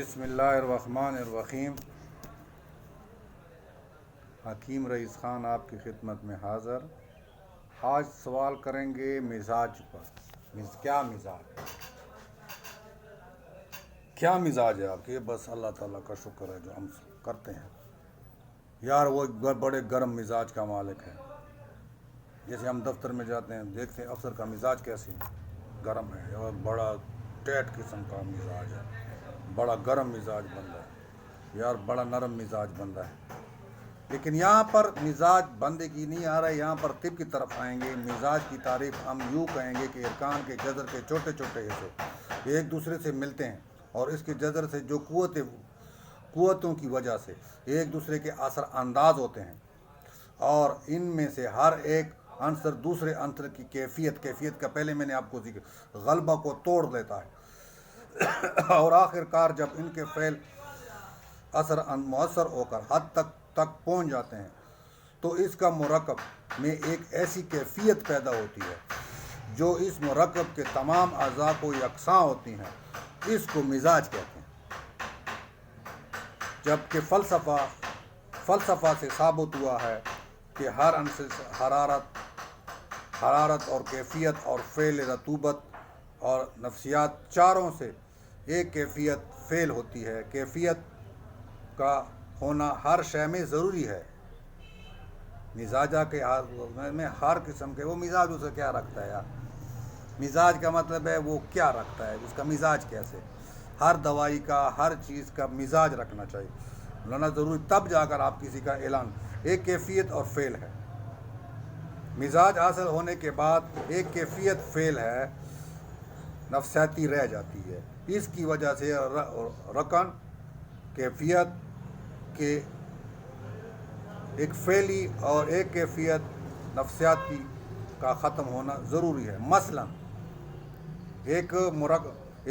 بسم اللہ الرحمن الرحیم۔ حکیم رئیس خان آپ کی خدمت میں حاضر۔ آج سوال کریں گے مزاج پر۔ کیا مزاج ہے آپ کے؟ بس اللہ تعالیٰ کا شکر ہے جو ہم کرتے ہیں یار۔ وہ بڑے گرم مزاج کا مالک ہے۔ جیسے ہم دفتر میں جاتے ہیں دیکھتے ہیں افسر کا مزاج کیسے گرم ہے، اور بڑا ٹیٹ قسم کا مزاج ہے، بڑا گرم مزاج بندہ ہے یار، بڑا نرم مزاج بندہ ہے۔ لیکن یہاں پر مزاج بندے کی نہیں آ رہا ہے، یہاں پر طب کی طرف آئیں گے۔ مزاج کی تعریف ہم یوں کہیں گے کہ ارکان کے جذر کے چھوٹے چھوٹے حصے ایک دوسرے سے ملتے ہیں، اور اس کے جذر سے جو قوتوں کی وجہ سے ایک دوسرے کے اثر انداز ہوتے ہیں، اور ان میں سے ہر ایک عنصر دوسرے عنصر کی کیفیت کا پہلے میں نے آپ کو ذکر غلبہ کو توڑ دیتا ہے، اور آخر کار جب ان کے فعل اثر مؤثر ہو کر حد تک پہنچ جاتے ہیں تو اس کا مرکب میں ایک ایسی کیفیت پیدا ہوتی ہے جو اس مرکب کے تمام اعضاء کو یکساں ہوتی ہیں۔ اس کو مزاج کہتے ہیں۔ جبکہ فلسفہ سے ثابت ہوا ہے کہ ہر عنصر حرارت اور کیفیت اور فعل رطوبت اور نفسیات چاروں سے ایک کیفیت فعل ہوتی ہے۔ کیفیت کا ہونا ہر شے میں ضروری ہے۔ مزاجہ کے میں ہر قسم کے وہ مزاج اسے کیا رکھتا ہے یار؟ مزاج کا مطلب ہے وہ کیا رکھتا ہے، اس کا مزاج کیسے؟ ہر دوائی کا، ہر چیز کا مزاج رکھنا چاہیے، لانا ضروری، تب جا کر آپ کسی کا اعلان۔ ایک کیفیت اور فعل ہے۔ مزاج حاصل ہونے کے بعد ایک کیفیت فعل ہے نفسیاتی رہ جاتی ہے۔ اس کی وجہ سے رکن کیفیت کے ایک فعلی اور ایک کیفیت نفسیاتی کا ختم ہونا ضروری ہے۔ مثلا ایک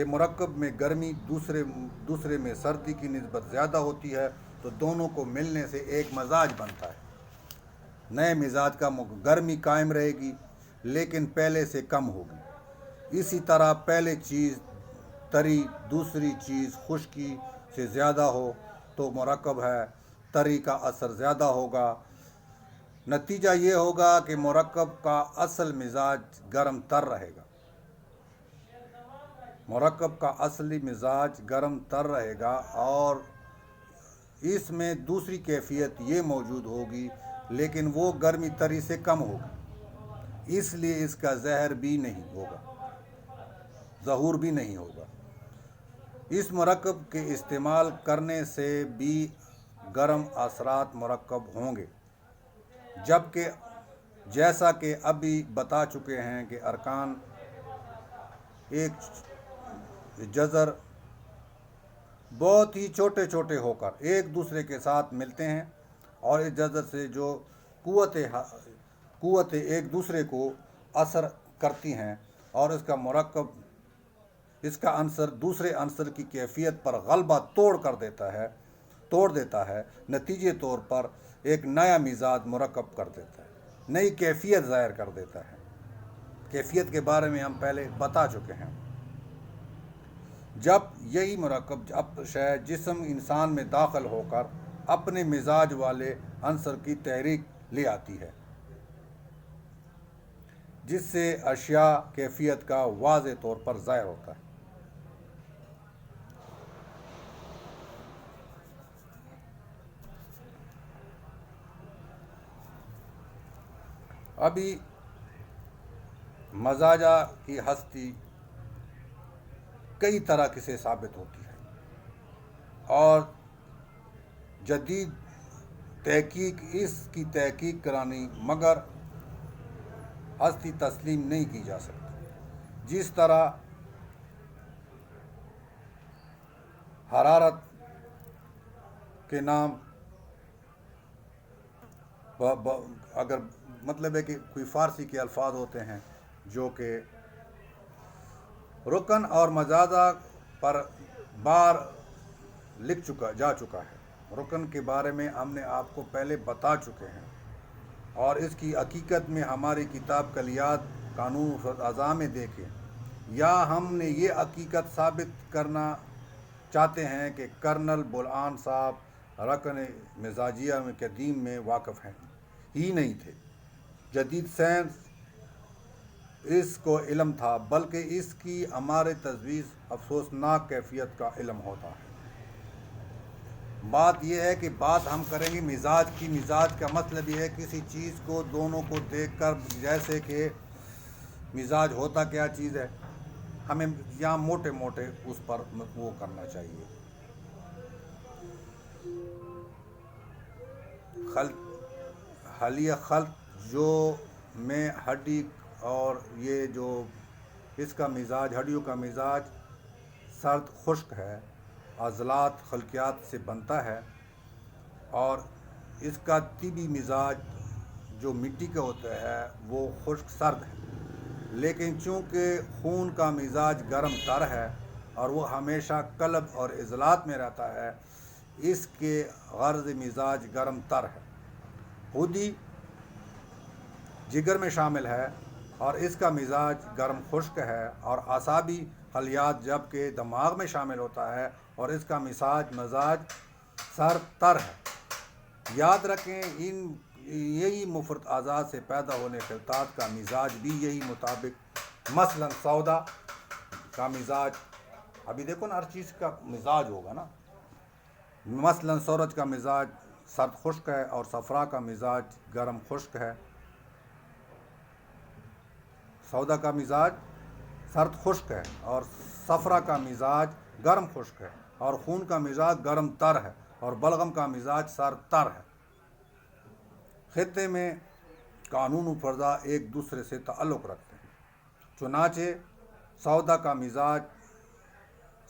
مرکب میں گرمی دوسرے میں سردی کی نسبت زیادہ ہوتی ہے تو دونوں کو ملنے سے ایک مزاج بنتا ہے۔ نئے مزاج کا گرمی قائم رہے گی لیکن پہلے سے کم ہوگی۔ اسی طرح پہلے چیز تری، دوسری چیز خشکی سے زیادہ ہو تو مرکب ہے تری کا اثر زیادہ ہوگا۔ نتیجہ یہ ہوگا کہ مرکب کا اصل مزاج گرم تر رہے گا۔ مرکب کا اصلی مزاج گرم تر رہے گا اور اس میں دوسری کیفیت یہ موجود ہوگی لیکن وہ گرمی تری سے کم ہوگی، اس لیے اس کا ظہور بھی نہیں ہوگا۔ اس مرکب کے استعمال کرنے سے بھی گرم اثرات مرکب ہوں گے، جبکہ جیسا کہ ابھی بتا چکے ہیں کہ ارکان ایک جذر بہت ہی چھوٹے چھوٹے ہو کر ایک دوسرے کے ساتھ ملتے ہیں، اور اس جذر سے جو قوتیں ایک دوسرے کو اثر کرتی ہیں، اور اس کا عنصر دوسرے عنصر کی کیفیت پر غلبہ توڑ دیتا ہے، نتیجے طور پر ایک نیا مزاج مرکب کر دیتا ہے، نئی کیفیت ظاہر کر دیتا ہے۔ کیفیت کے بارے میں ہم پہلے بتا چکے ہیں۔ جب یہی مرکب جسم انسان میں داخل ہو کر اپنے مزاج والے عنصر کی تحریک لے آتی ہے، جس سے اشیاء کیفیت کا واضح طور پر ظاہر ہوتا ہے۔ ابھی مزاجہ کی ہستی کئی طرح سے ثابت ہوتی ہے، اور جدید تحقیق اس کی تحقیق کرانی، مگر ہستی تسلیم نہیں کی جا سکتی۔ جس طرح حرارت کے نام اگر مطلب ہے کہ کوئی فارسی کے الفاظ ہوتے ہیں جو کہ رکن اور مزاجہ پر بار جا چکا ہے۔ رکن کے بارے میں ہم نے آپ کو پہلے بتا چکے ہیں، اور اس کی حقیقت میں ہماری کتاب کلیات قانون اعضاء میں دیکھیں، یا ہم نے یہ حقیقت ثابت کرنا چاہتے ہیں کہ کرنل بولآن صاحب رکن مزاجیہ میں قدیم میں واقف ہیں ہی نہیں تھے. جدید سائنس اس کو علم تھا، بلکہ اس کی ہمارے تجویز افسوسناک کیفیت کا علم ہوتا ہے. بات یہ ہے کہ بات ہم کریں گے مزاج کی. مزاج کا مطلب یہ ہے کسی چیز کو دونوں کو دیکھ کر، جیسے کہ مزاج ہوتا کیا چیز ہے، ہمیں یہاں موٹے موٹے اس پر وہ کرنا چاہیے. حلیہ خلق جو میں ہڈی اور یہ جو اس کا مزاج، ہڈیوں کا مزاج سرد خشک ہے، عضلات خلقیات سے بنتا ہے، اور اس کا طبی مزاج جو مٹی کا ہوتا ہے وہ خشک سرد ہے. لیکن چونکہ خون کا مزاج گرم تر ہے اور وہ ہمیشہ قلب اور عضلات میں رہتا ہے، اس کے غرض مزاج گرم تر ہے. خودی جگر میں شامل ہے اور اس کا مزاج گرم خشک ہے، اور اعصابی خلیات جبکہ دماغ میں شامل ہوتا ہے اور اس کا مزاج سرد تر ہے. یاد رکھیں یہی مفرد اعضاء سے پیدا ہونے خلقات کا مزاج بھی یہی مطابق. مثلا سودا کا مزاج، ابھی دیکھو نا ہر چیز کا مزاج ہوگا نا. مثلا سورج کا مزاج سرد خشک ہے اور صفرا کا مزاج گرم خشک ہے. سودا کا مزاج سرد خشک ہے اور صفرا کا مزاج گرم خشک ہے، اور خون کا مزاج گرم تر ہے، اور بلغم کا مزاج سرد تر ہے. خطے میں قانون و فرضا ایک دوسرے سے تعلق رکھتے ہیں. چنانچہ سودا کا مزاج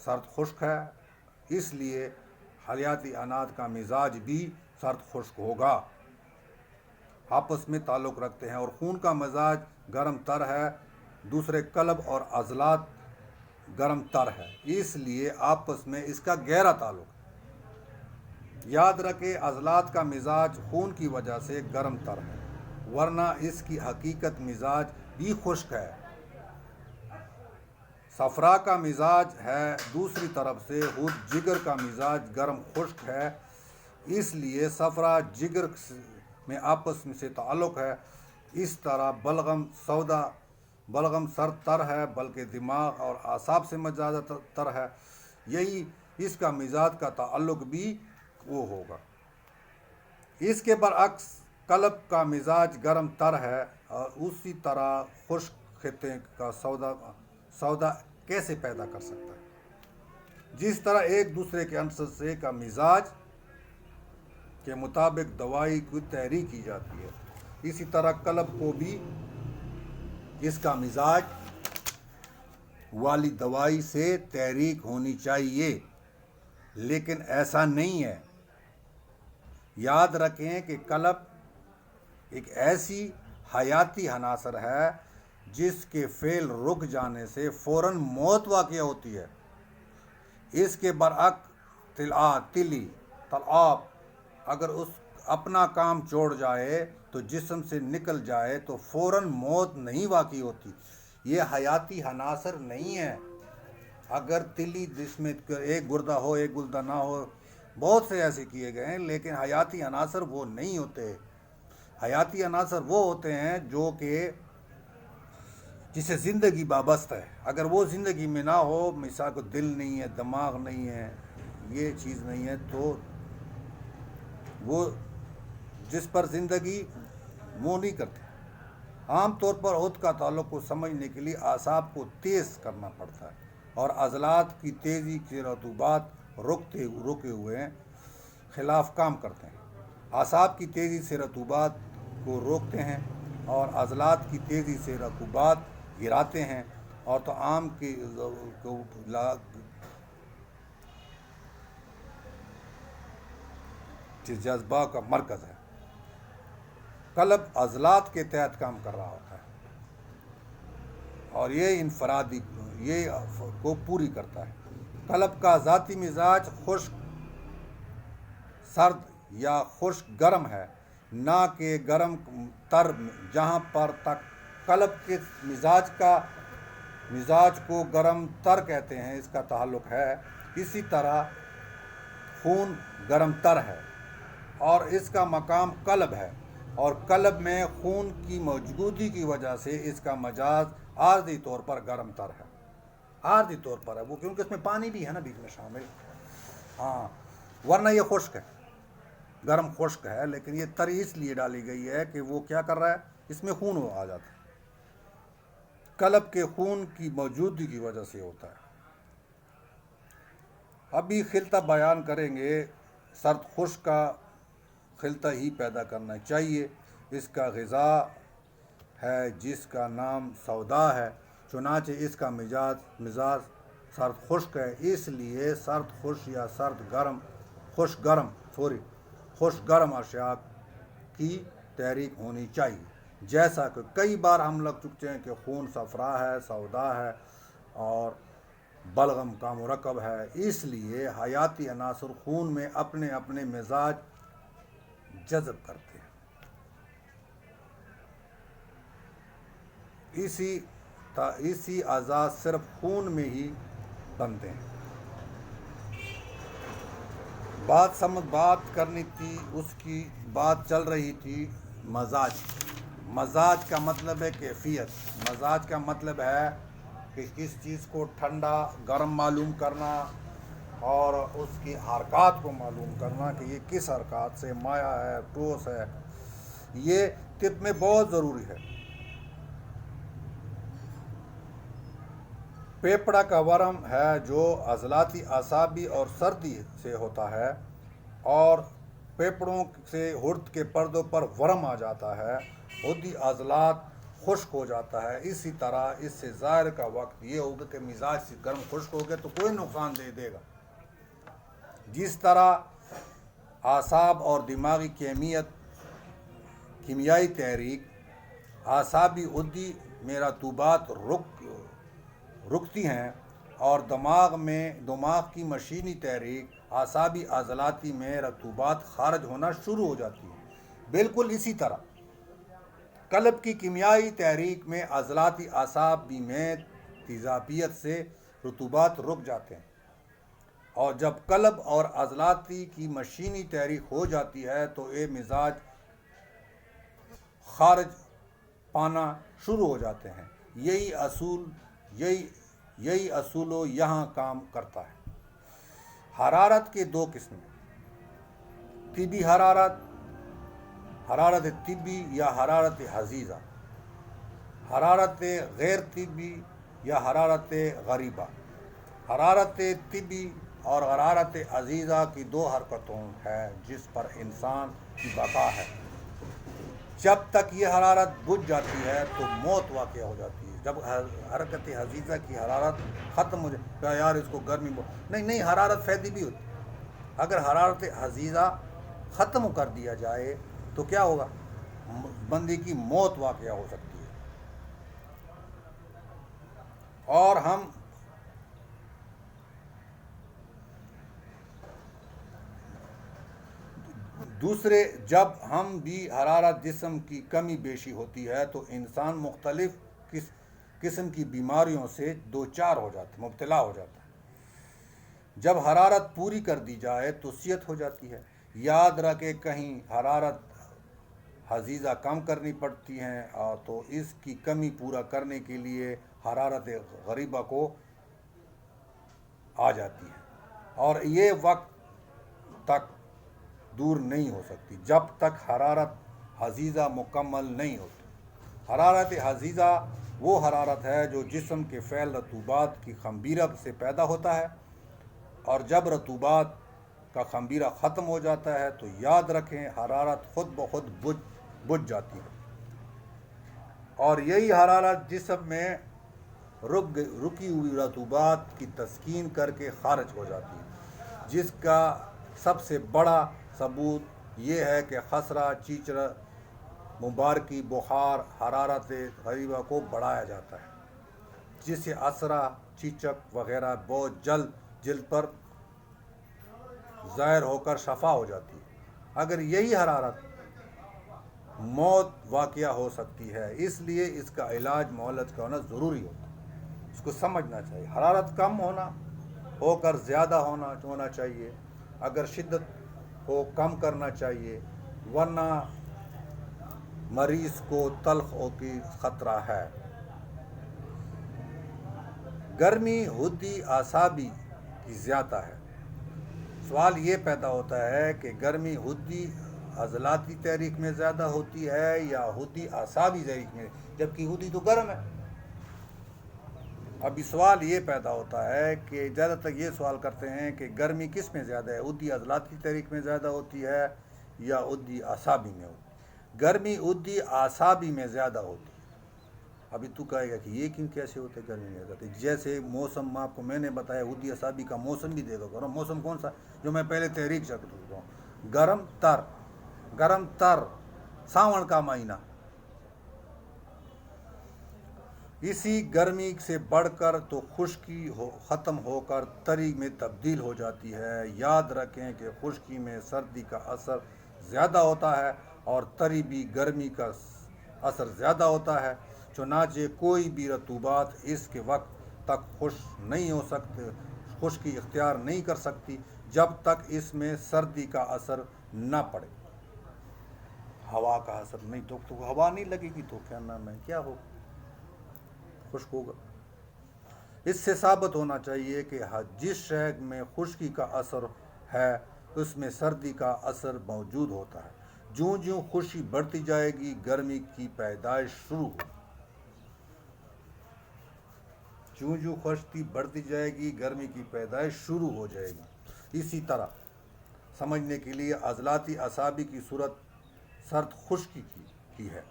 سرد خشک ہے، اس لیے حیاتی عناصر کا مزاج بھی سرد خشک ہوگا. آپس میں تعلق رکھتے ہیں. اور خون کا مزاج گرم تر ہے، دوسرے قلب اور عضلات گرم تر ہے، اس لیے آپس میں اس کا گہرا تعلق ہے. یاد رکھے عضلات کا مزاج خون کی وجہ سے گرم تر ہے، ورنہ اس کی حقیقت مزاج بھی خشک ہے. صفرا کا مزاج ہے دوسری طرف سے خود جگر کا مزاج گرم خشک ہے، اس لیے صفرا جگر میں آپس میں سے تعلق ہے. اس طرح بلغم سرد تر ہے، بلکہ دماغ اور اعصاب سے زیادہ تر ہے. یہی اس کا مزاج کا تعلق بھی وہ ہوگا. اس کے برعکس قلب کا مزاج گرم تر ہے، اور اسی طرح خشک خطے کا سودا کیسے پیدا کر سکتا ہے؟ جس طرح ایک دوسرے کے عنصر سے کا مزاج کے مطابق دوائی کی تحریک کی جاتی ہے، اسی طرح قلب کو بھی اس کا مزاج والی دوائی سے تحریک ہونی چاہیے، لیکن ایسا نہیں ہے. یاد رکھیں کہ قلب ایک ایسی حیاتی عناصر ہے جس کے فعل رک جانے سے فوراً موت واقع ہوتی ہے. اس کے برعکس تلعاب اگر اس اپنا کام چھوڑ جائے تو جسم سے نکل جائے تو فوراً موت نہیں واقع ہوتی. یہ حیاتی عناصر نہیں ہے. اگر تلی جس میں ایک گردہ ہو ایک گردہ نہ ہو، بہت سے ایسے کیے گئے ہیں، لیکن حیاتی عناصر وہ نہیں ہوتے. حیاتی عناصر وہ ہوتے ہیں جو کہ جسے زندگی وابستہ ہے. اگر وہ زندگی میں نہ ہو، مثال کو دل نہیں ہے، دماغ نہیں ہے، یہ چیز نہیں ہے، تو وہ جس پر زندگی وہ نہیں کرتے. عام طور پر عود کا تعلق کو سمجھنے کے لیے اعصاب کو تیز کرنا پڑتا ہے، اور عضلات کی تیزی کے رطوبات رکے ہوئے خلاف کام کرتے ہیں. اعصاب کی تیزی سے رطوبات کو روکتے ہیں اور عضلات کی تیزی سے رطوبات گراتے ہیں، اور تو عام کی جذبہ کا مرکز ہے. قلب عضلات کے تحت کام کر رہا ہوتا ہے، اور یہ انفرادی یہ کو پوری کرتا ہے. قلب کا ذاتی مزاج خشک سرد یا خشک گرم ہے، نہ کہ گرم تر. جہاں پر تک قلب کے مزاج کو گرم تر کہتے ہیں اس کا تعلق ہے، اسی طرح خون گرم تر ہے اور اس کا مقام قلب ہے، اور قلب میں خون کی موجودگی کی وجہ سے اس کا مزاج عارضی طور پر گرم تر ہے، عارضی طور پر ہے وہ، کیونکہ اس میں پانی بھی ہے نا بیچ میں شامل، ہاں، ورنہ یہ خشک ہے، گرم خشک ہے، لیکن یہ تری اس لیے ڈالی گئی ہے کہ وہ کیا کر رہا ہے، اس میں خون آ جاتا ہے، قلب کے خون کی موجودگی کی وجہ سے ہوتا ہے۔ ابھی خلطہ بیان کریں گے، سرد خشک کا خلطہ ہی پیدا کرنا چاہیے، اس کا غذا ہے جس کا نام سودا ہے، چنانچہ اس کا مزاج سرد خشک ہے، اس لیے سرد خشک یا خشک گرم اشیاء کی تحریک ہونی چاہیے، جیسا کہ کئی بار ہم لگ چکے ہیں کہ خون صفرا ہے، سودا ہے اور بلغم کا مرکب ہے، اس لیے حیاتی عناصر خون میں اپنے اپنے مزاج جذب کرتے ہیں، اسی اعضاء صرف خون میں ہی بنتے ہیں۔ بات کرنی تھی، اس کی بات چل رہی تھی مزاج کا مطلب ہے کیفیت، مزاج کا مطلب ہے کہ کس چیز کو ٹھنڈا گرم معلوم کرنا اور اس کی حرکات کو معلوم کرنا کہ یہ کس حرکات سے مائع ہے، ٹھوس ہے، یہ طب میں بہت ضروری ہے۔ پیپڑا کا ورم ہے جو عضلاتی اعصابی اور سردی سے ہوتا ہے، اور پیپڑوں سے ہرد کے پردوں پر ورم آ جاتا ہے، ہردی عضلات خشک ہو جاتا ہے، اسی طرح اس سے ظاہر کا وقت یہ ہوگا کہ مزاج سے گرم خشک ہو گیا تو کوئی نقصان دے گا۔ جس طرح اعصاب اور دماغی کیمیائی تحریک اعصابی ہردی میں رطوبات رکتی ہیں، اور دماغ کی مشینی تحریک اعصابی عضلاتی میں رطوبات خارج ہونا شروع ہو جاتی ہے۔ بالکل اسی طرح قلب کی کیمیائی تحریک میں عضلاتی اعصابی میں تیزابیت سے رطوبات رک جاتے ہیں، اور جب قلب اور عضلاتی کی مشینی تحریک ہو جاتی ہے تو یہ مزاج خارج پانا شروع ہو جاتے ہیں۔ یہی اصول یہاں کام کرتا ہے۔ حرارت کے دو قسمیں، طبی حرارت طبی یا حرارت حزیزہ، حرارت غیر طبی یا حرارت غریبہ۔ حرارت طبی اور حرارت عزیزہ کی دو حرکتوں ہے جس پر انسان کی بقا ہے۔ جب تک یہ حرارت بجھ جاتی ہے تو موت واقع ہو جاتی ہے۔ جب حرکت عزیزہ کی حرارت ختم ہو جائے، یار اس کو گرمی نہیں، حرارت فیدی بھی ہوتی ہے۔ اگر حرارت عزیزہ ختم کر دیا جائے تو کیا ہوگا، بندے کی موت واقع ہو سکتی ہے۔ اور جب ہم بھی حرارت جسم کی کمی بیشی ہوتی ہے تو انسان مختلف قسم کی بیماریوں سے مبتلا ہو جاتا ہے۔ جب حرارت پوری کر دی جائے تو صحت ہو جاتی ہے۔ یاد رکھے کہیں حرارت حزیزہ کم کرنی پڑتی ہے تو اس کی کمی پورا کرنے کے لیے حرارت غریبہ کو آ جاتی ہے، اور یہ وقت تک دور نہیں ہو سکتی جب تک حرارت حزیزہ مکمل نہیں ہوتی۔ حرارت حزیزہ وہ حرارت ہے جو جسم کے فعل رطوبات کی خمبیرہ سے پیدا ہوتا ہے، اور جب رطوبات کا خمبیرہ ختم ہو جاتا ہے تو یاد رکھیں حرارت خود بخود بجھ جاتی ہے، اور یہی حرارت جسم میں رکی ہوئی رطوبات کی تسکین کر کے خارج ہو جاتی ہے، جس کا سب سے بڑا ثبوت یہ ہے کہ خسرہ، چیچڑ، مبارکی، بخار حرارت غریبہ کو بڑھایا جاتا ہے، جس سے اثرہ، چیچک وغیرہ بہت جلد پر ظاہر ہو کر شفا ہو جاتی ہے۔ اگر یہی حرارت موت واقع ہو سکتی ہے، اس لیے اس کا علاج معالج کا ہونا ضروری ہوتا ہے، اس کو سمجھنا چاہیے۔ حرارت کم ہونا ہو کر زیادہ ہونا چاہیے، اگر شدت ہو کم کرنا چاہیے، ورنہ مریض کو تلخ ہو کی خطرہ ہے۔ گرمی حدی اعصابی کی زیادہ ہے۔ سوال یہ پیدا ہوتا ہے کہ گرمی حدی عضلاتی تحریک میں زیادہ ہوتی ہے یا حدی اعصابی تحریک میں، جبکہ حدی تو گرم ہے۔ ابھی سوال یہ پیدا ہوتا ہے کہ زیادہ تر یہ سوال کرتے ہیں کہ گرمی کس میں زیادہ ہے، حدی عضلاتی تحریک میں زیادہ ہوتی ہے یا حدی اعصابی میں ہوتی ہے؟ گرمی حدی اعصابی میں زیادہ ہوتی ہے۔ ابھی تو کہے گا کہ یہ کیسے ہوتے گرمی میں زیادہ؟ جیسے موسم آپ کو میں نے بتایا، حدی اعصابی کا موسم بھی دیکھا کرو۔ موسم کون سا جو میں پہلے تحریک شکل دیتا ہوں؟ گرم تر ساون کا مہینہ۔ اسی گرمی سے بڑھ کر تو خشکی ختم ہو کر تری میں تبدیل ہو جاتی ہے۔ یاد رکھیں کہ خشکی میں سردی کا اثر زیادہ ہوتا ہے اور تری بھی گرمی کا اثر زیادہ ہوتا ہے، چنانچہ کوئی بھی رطوبات اس کے وقت تک خشکی اختیار نہیں کر سکتی جب تک اس میں سردی کا اثر نہ پڑے۔ ہوا کا اثر نہیں تو ہوا نہیں لگے گی تو کیا ہوگا؟ خشک ہوگا۔ اس سے ثابت ہونا چاہیے کہ جس شے میں خشکی کا اثر ہے اس میں سردی کا اثر موجود ہوتا ہے۔ جوں جوں خشکی بڑھتی جائے گی گرمی کی پیدائش شروع ہوگی۔ جوں جوں خشکی بڑھتی جائے گی گرمی کی پیدائش شروع ہو جائے گی۔ اسی طرح سمجھنے کے لیے عضلاتی اعصابی کی صورت سرد خشکی کی ہے۔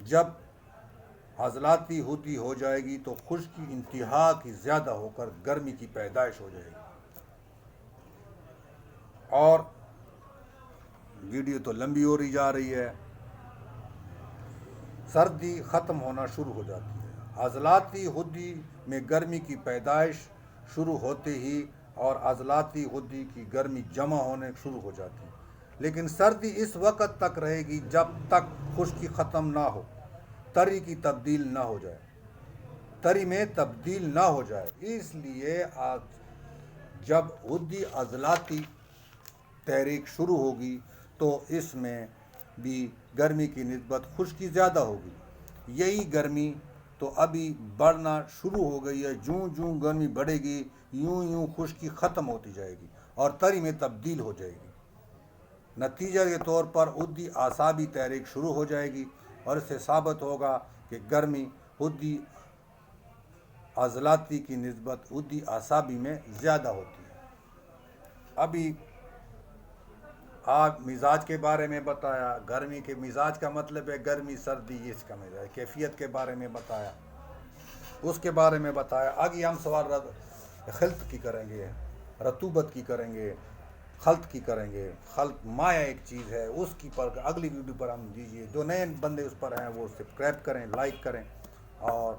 جب عضلاتی حدی ہو جائے گی تو خشکی انتہا کی زیادہ ہو کر گرمی کی پیدائش ہو جائے گی۔ اور ویڈیو تو لمبی ہو رہی جا رہی ہے۔ سردی ختم ہونا شروع ہو جاتی ہے۔ عضلاتی حدی میں گرمی کی پیدائش شروع ہوتے ہی اور عضلاتی حدی کی گرمی جمع ہونے شروع ہو جاتی ہے، لیکن سردی اس وقت تک رہے گی جب تک خشکی ختم نہ ہو، تری میں تبدیل نہ ہو جائے۔ اس لیے جب حدی عضلاتی تحریک شروع ہوگی تو اس میں بھی گرمی کی نسبت خشکی زیادہ ہوگی۔ یہی گرمی تو ابھی بڑھنا شروع ہو گئی ہے۔ جوں جوں گرمی بڑھے گی یوں یوں خشکی ختم ہوتی جائے گی اور تری میں تبدیل ہو جائے گی۔ نتیجہ کے طور پر حدی اعصابی تحریک شروع ہو جائے گی اور اس سے ثابت ہوگا کہ گرمی حدی عضلاتی کی نسبت حدی اعصابی میں زیادہ ہوتی ہے۔ ابھی آپ مزاج کے بارے میں بتایا، گرمی کے مزاج کا مطلب ہے گرمی سردی، اس کا مزاج کیفیت کے بارے میں بتایا، اس کے بارے میں بتایا۔ آگے ہم سوال خلط کی کریں گے، رطوبت کی کریں گے، خلط کی کریں گے۔ خلط مائع ایک چیز ہے، اس کی پر اگلی ویڈیو پر ہم دیجیے۔ جو نئے بندے اس پر ہیں وہ سبسکرائب کریں، لائک کریں اور